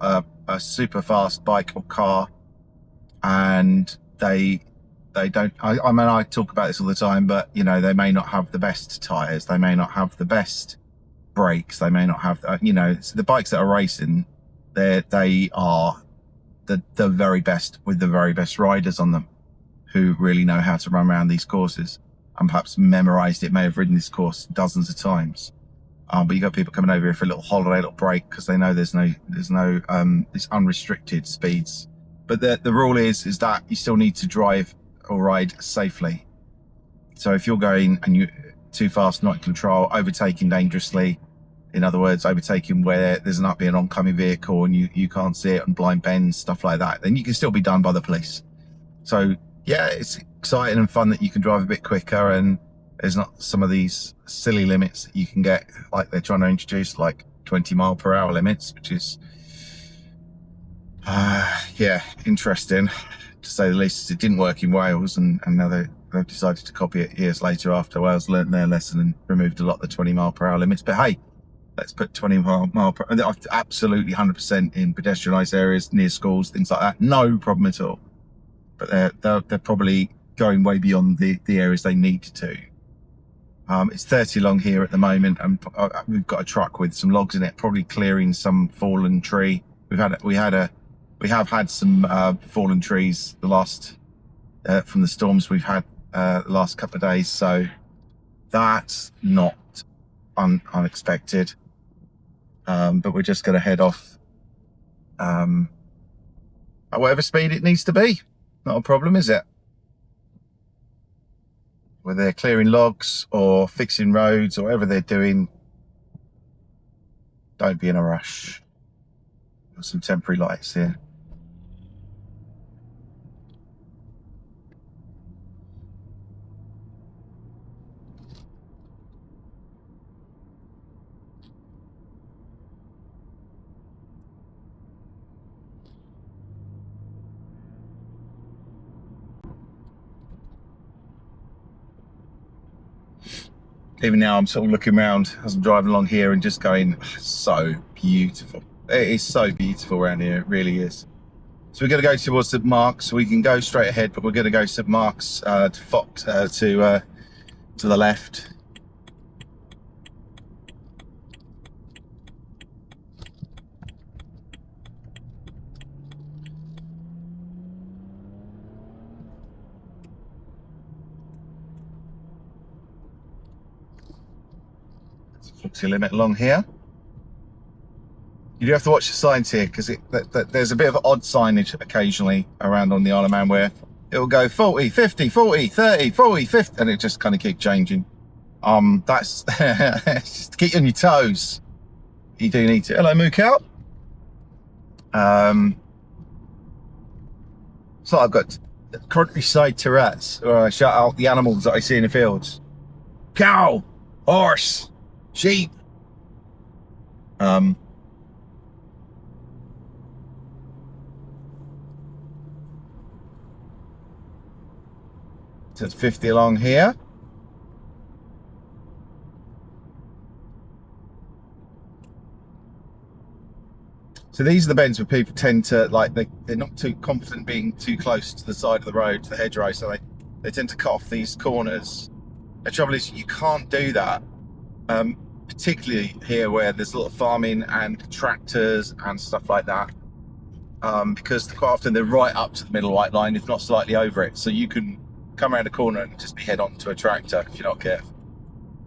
a super fast bike or car, and they don't. I mean, I talk about this all the time, but you know, they may not have the best tires, they may not have the best brakes, they may not have, you know, the bikes that are racing, they are the very best, with the very best riders on them who really know how to run around these courses and perhaps memorized it, may have ridden this course dozens of times. But you got people coming over here for a little holiday, a little break, because they know there's no this unrestricted speeds. But the rule is that you still need to drive or ride safely. So if you're going and you're too fast, not in control, overtaking dangerously, in other words, overtaking where there's not be an oncoming vehicle and you can't see it on blind bends, stuff like that, then you can still be done by the police. So yeah, it's exciting and fun that you can drive a bit quicker, and there's not some of these silly limits that you can get, like they're trying to introduce, like 20-mile-per-hour limits, which is, yeah, interesting to say the least. It didn't work in Wales, and now they've decided to copy it years later after Wales learnt their lesson and removed a lot of the 20-mile-per-hour limits. But hey, let's put 20 mile per hour, absolutely 100% in pedestrianised areas, near schools, things like that. No problem at all. But they're probably going way beyond the areas they need to. It's 30 along here at the moment, and we've got a truck with some logs in it, probably clearing some fallen tree. We have had some fallen trees the last from the storms we've had the last couple of days, so that's not unexpected. But we're just going to head off at whatever speed it needs to be. Not a problem, is it? Whether they're clearing logs or fixing roads or whatever they're doing, don't be in a rush. Got some temporary lights here. Even now, I'm sort of looking around as I'm driving along here and just going, so beautiful. It is so beautiful around here, it really is. So we're going to go towards St Mark's. We can go straight ahead, but we're going to go St Mark's to Fox to the left. Foxy limit along here. You do have to watch the signs here, because there's a bit of odd signage occasionally around on the Isle of Man where it will go 40, 50, 40, 30, 40, 50, and it just kind of keep changing. That's just to keep you on your toes. You do need to. Hello, Mook out. So I've got countryside Tourette's, where I shout out the animals that I see in the fields. Cow, horse, sheep. So it's 50 along here. So these are the bends where people tend to, like, they're not too confident being too close to the side of the road, to the hedgerow, so they tend to cut off these corners. The trouble is you can't do that particularly here where there's a lot of farming and tractors and stuff like that, because quite often they're right up to the middle white line, if not slightly over it. So you can come around a corner and just be head on to a tractor if you're not careful.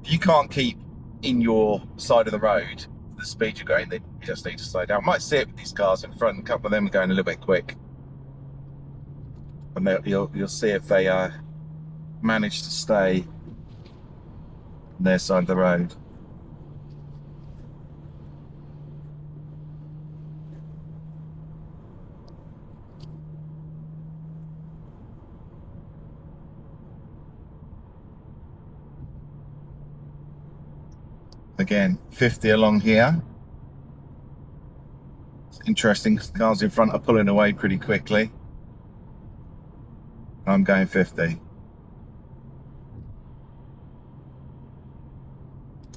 If you can't keep in your side of the road the speed you're going, then you just need to slow down. Might see it with these cars in front. A couple of them are going a little bit quick, and you'll see if they manage to stay on their side of the road. Again, 50 along here. It's interesting because the cars in front are pulling away pretty quickly. I'm going 50.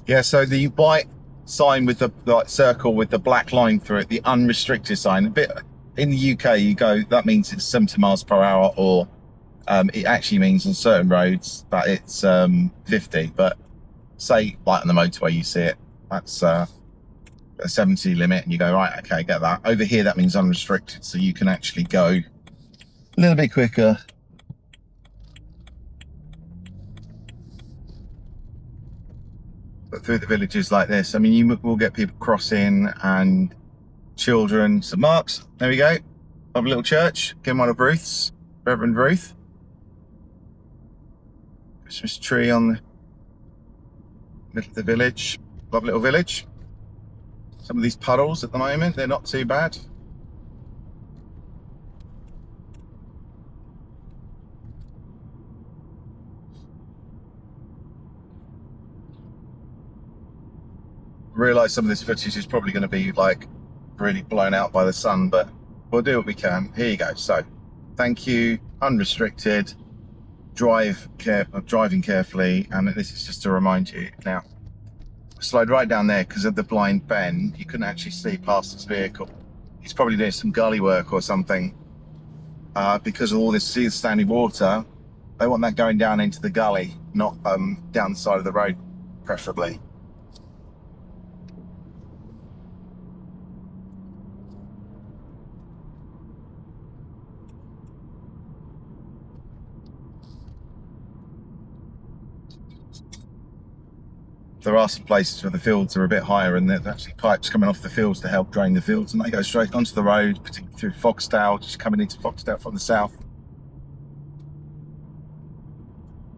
Yeah, so the white sign with the circle with the black line through it, the unrestricted sign. A bit in the UK, you go, that means it's 70 miles per hour, or it actually means on certain roads that it's 50. But say like on the motorway, you see it, that's a 70 limit, and you go, right, okay, get that. Over here, that means unrestricted, so you can actually go a little bit quicker. But through the villages like this, I mean, you will get people crossing and children. St Mark's, there we go. Lovely little church. Again, one of Ruth's, Reverend Ruth. Christmas tree on the middle of the village. Lovely little village. Some of these puddles at the moment, they're not too bad. I realise some of this footage is probably going to be like really blown out by the sun, but we'll do what we can. Here you go. So, thank you, unrestricted, driving carefully, and this is just to remind you. Now, slowed right down there because of the blind bend. You couldn't actually see past this vehicle. He's probably doing some gully work or something, because of all this standing water. They want that going down into the gully, not down the side of the road, preferably. There are some places where the fields are a bit higher, and there's actually pipes coming off the fields to help drain the fields, and they go straight onto the road, particularly through Foxdale, just coming into Foxdale from the south.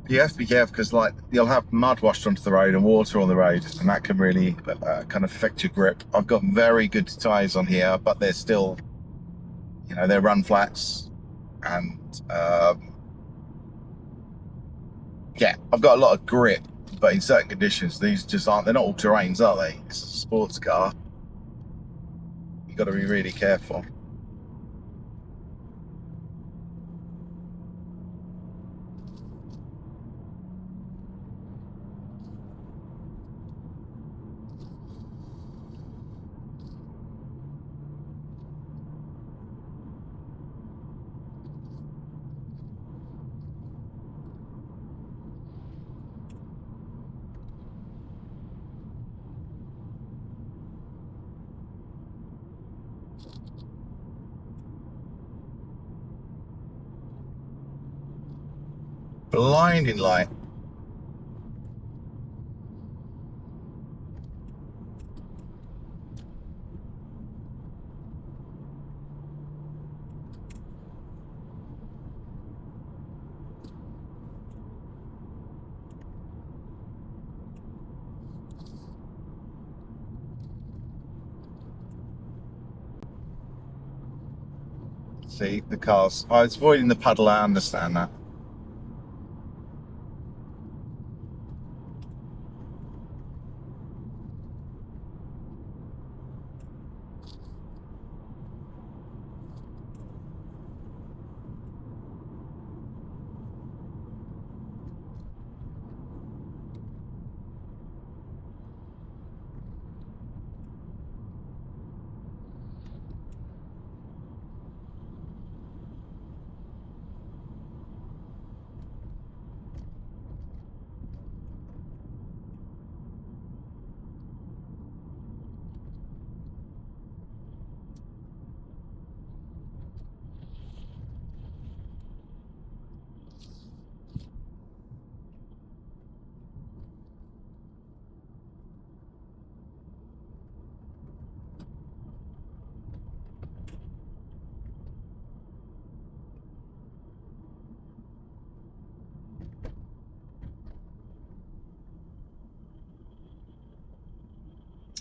You have to be careful because, like, you'll have mud washed onto the road and water on the road, and that can really kind of affect your grip. I've got very good tyres on here, but they're still, you know, they're run flats, and yeah, I've got a lot of grip. But in certain conditions, these just aren't, they're not all terrains, are they? It's a sports car. You've got to be really careful. Blinding light. See, the cars. I was avoiding the puddle, I understand that.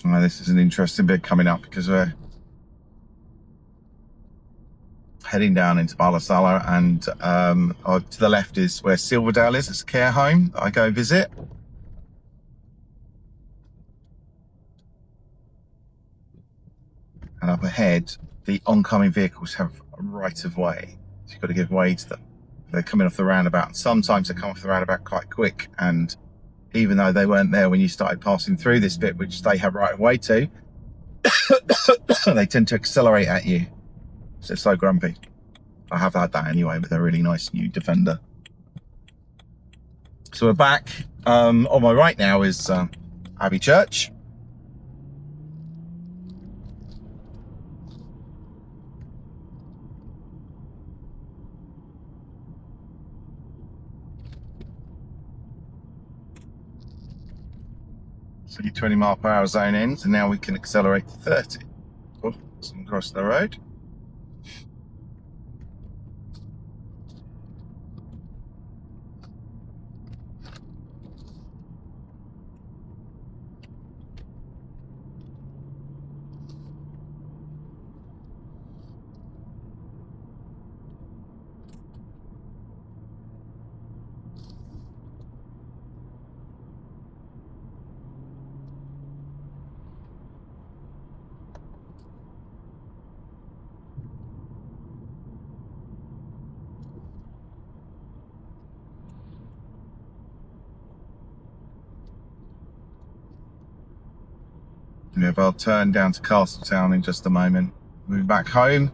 Oh, this is an interesting bit coming up because we're heading down into Balasala, and to the left is where Silverdale is. It's a care home that I go visit. And up ahead, the oncoming vehicles have a right of way. So you've got to give way to them. They're coming off the roundabout. And sometimes they come off the roundabout quite quick. And even though they weren't there when you started passing through this bit, which they have right of way to, they tend to accelerate at you. So it's so grumpy. I have had that anyway with a really nice new Defender. So we're back. On my right now is Abbey Church. So your 20-mile-per-hour zone ends, and now we can accelerate to 30. Oh, someone crossed the road. Yeah, but I'll turn down to Castletown in just a moment. We'll be back home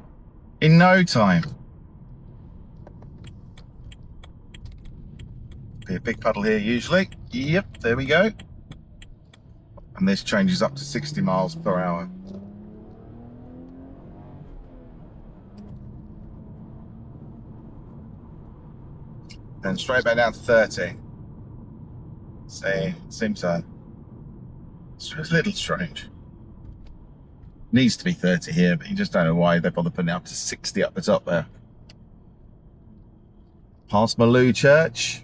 in no time. Be a big puddle here usually. Yep, there we go. And this changes up to 60 miles per hour. Then straight back down to 30. See, seems it's a little strange. Needs to be 30 here, but you just don't know why they bother putting it up to 60 up the top there. Past Maloo Church.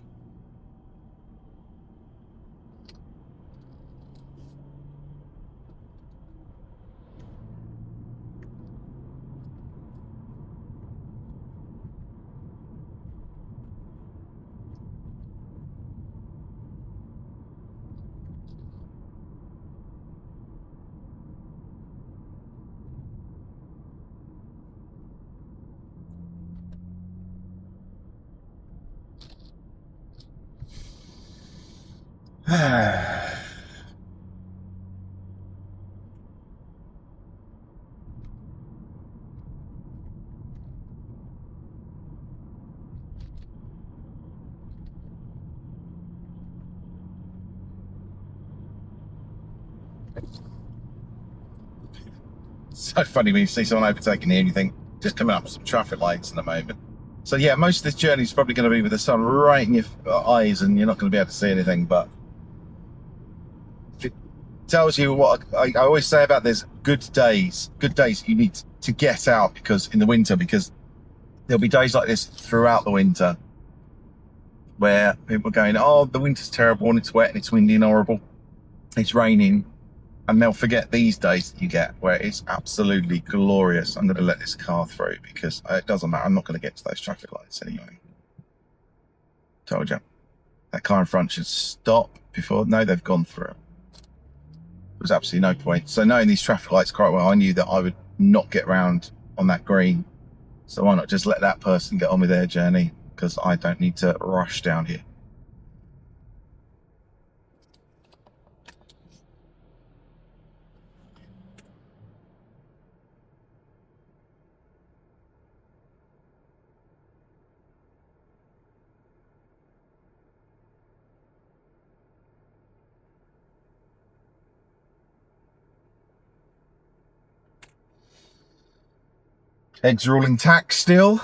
So funny when you see someone overtaking here and you think, just coming up some traffic lights in a moment. So yeah, most of this journey is probably going to be with the sun right in your eyes and you're not going to be able to see anything, but if it tells you what I always say about there's good days you need to get out because in the winter, because there'll be days like this throughout the winter where people are going, oh, the winter's terrible and it's wet and it's windy and horrible, it's raining. And they'll forget these days that you get where it's absolutely glorious. I'm going to let this car through because it doesn't matter. I'm not going to get to those traffic lights anyway. Told you. That car in front should stop before. No, they've gone through. There's absolutely no point. So knowing these traffic lights quite well, I knew that I would not get round on that green. So why not just let that person get on with their journey because I don't need to rush down here. Eggs are all intact still.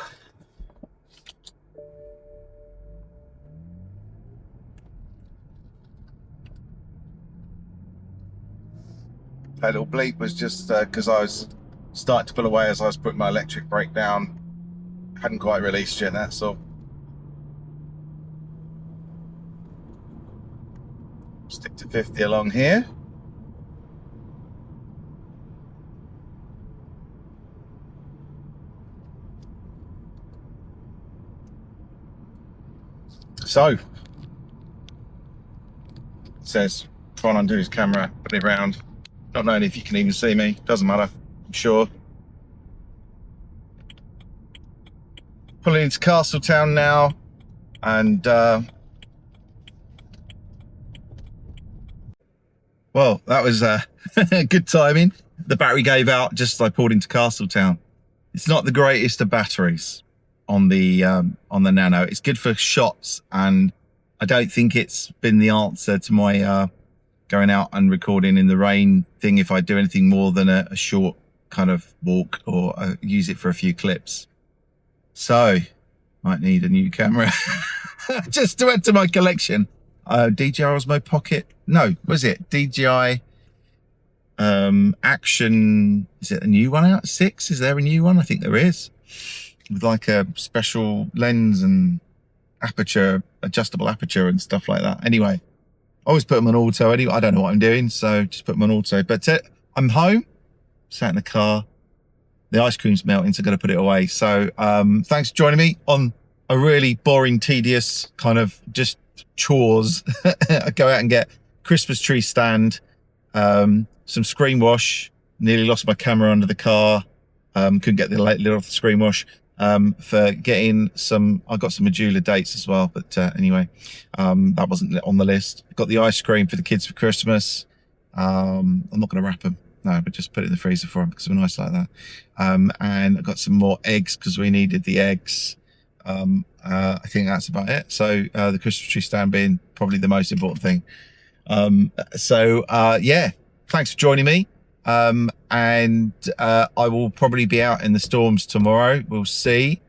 That little bleep was just because I was starting to pull away as I was putting my electric brake down. Hadn't quite released yet, that's all. Stick to 50 along here. So, it says, try and undo his camera, put it around. Not knowing if you can even see me, doesn't matter, I'm sure. Pulling into Castletown now, and well, that was good timing. The battery gave out just as I pulled into Castletown. It's not the greatest of batteries on the Nano. It's good for shots, and I don't think it's been the answer to my going out and recording in the rain thing if I do anything more than a short kind of walk or use it for a few clips. So, might need a new camera just to add to my collection. DJI Osmo Pocket. No, was it DJI Action? Is it a new one out? 6? Is there a new one? I think there is. With like a special lens and aperture, adjustable aperture and stuff like that. Anyway, I always put them on auto anyway. I don't know what I'm doing, so just put them on auto. But I'm home, sat in the car. The ice cream's melting, so I've got to put it away. So thanks for joining me on a really boring, tedious kind of just chores. I go out and get Christmas tree stand, some screen wash, nearly lost my camera under the car, couldn't get the lid off the screen wash, for getting some, I got some Majula dates as well, but anyway, that wasn't on the list. Got the ice cream for the kids for Christmas. I'm not going to wrap them. No, but just put it in the freezer for them because they're nice like that. And I got some more eggs because we needed the eggs. I think that's about it. So the Christmas tree stand being probably the most important thing. Yeah, thanks for joining me. I will probably be out in the storms tomorrow. We'll see.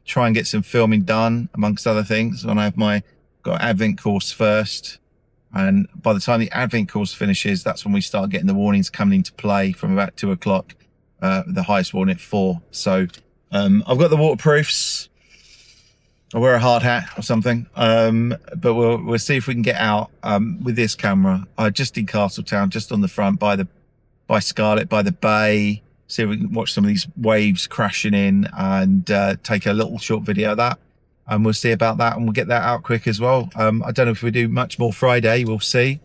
Try and get some filming done amongst other things. When I have got Advent course first. And by the time the Advent course finishes, that's when we start getting the warnings coming into play from about 2 o'clock. The highest warning at 4. So I've got the waterproofs. I'll wear a hard hat or something. But we'll see if we can get out with this camera. Just in Castletown, just on the front by Scarlet, by the bay. See if we can watch some of these waves crashing in and take a little short video of that. And we'll see about that, and we'll get that out quick as well. I don't know if we do much more Friday. We'll see,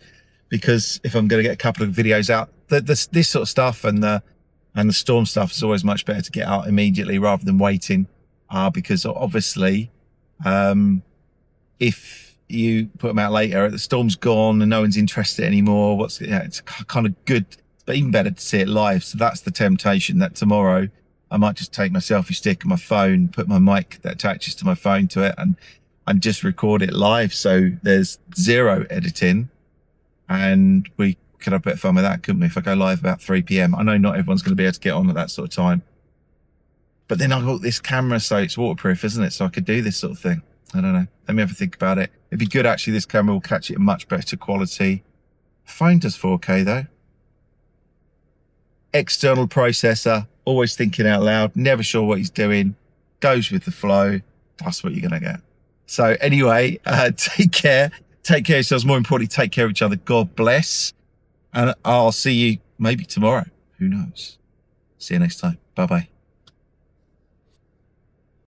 because if I'm going to get a couple of videos out, this sort of stuff and the storm stuff is always much better to get out immediately rather than waiting. Because obviously, if you put them out later, the storm's gone and no one's interested anymore. It's kind of good, but even better to see it live. So that's the temptation, that tomorrow I might just take my selfie stick and my phone, put my mic that attaches to my phone to it, and just record it live. So there's zero editing, and we could have a bit of fun with that, couldn't we? If I go live about 3 PM, I know not everyone's going to be able to get on at that sort of time. But then I've got this camera, so it's waterproof, isn't it? So I could do this sort of thing. I don't know. Let me have a think about it. It'd be good, actually. This camera will catch it in much better quality. Phone does 4K, though. External processor. Always thinking out loud, never sure what he's doing, goes with the flow. That's what you're going to get. So anyway, take care of yourselves. More importantly, take care of each other. God bless. And I'll see you maybe tomorrow. Who knows? See you next time. Bye-bye.